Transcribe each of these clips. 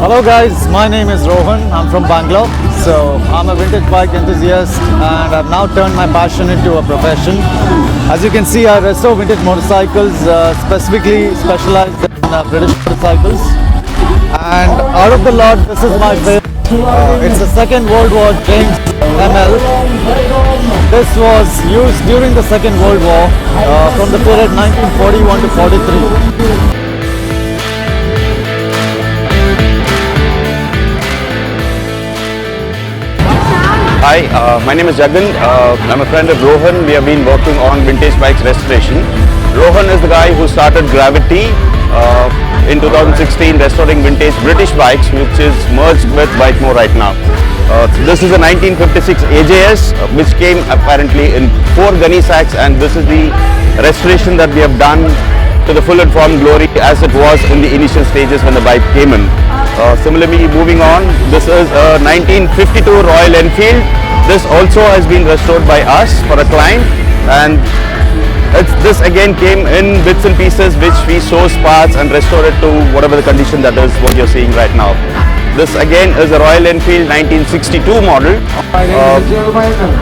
Hello guys, my name is Rohan. I'm from Bangalore. So I'm a vintage bike enthusiast and I've now turned my passion into a profession. As you can see, I restore vintage motorcycles, specifically specialized in British motorcycles. And out of the lot, this is my favorite. It's a Second World War James ML. This was used during the Second World War from the period 1941 to 43. Hi, my name is Jagan. I'm a friend of Rohan. We have been working on vintage bikes restoration. Rohan is the guy who started Gravity in 2016, restoring vintage British bikes, which is merged with Bykmo right now. This is a 1956 AJS, which came apparently in 4 gunny sacks, and this is the restoration that we have done to the full and form glory as it was in the initial stages when the bike came in. Similarly, moving on, this is a 1952 Royal Enfield. This also has been restored by us for a client, and this again came in bits and pieces which we source parts and restore it to whatever the condition that is what you're seeing right now. This again is a Royal Enfield 1962 model.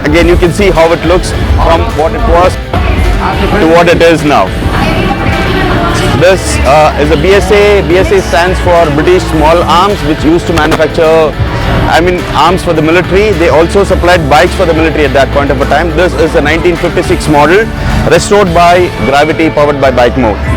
Again, you can see how it looks from what it was to what it is now. This is a BSA. BSA stands for British Small Arms, which used to manufacture, arms for the military. They also supplied bikes for the military at that point of a time. This is a 1956 model, restored by Gravity, powered by Bykmo.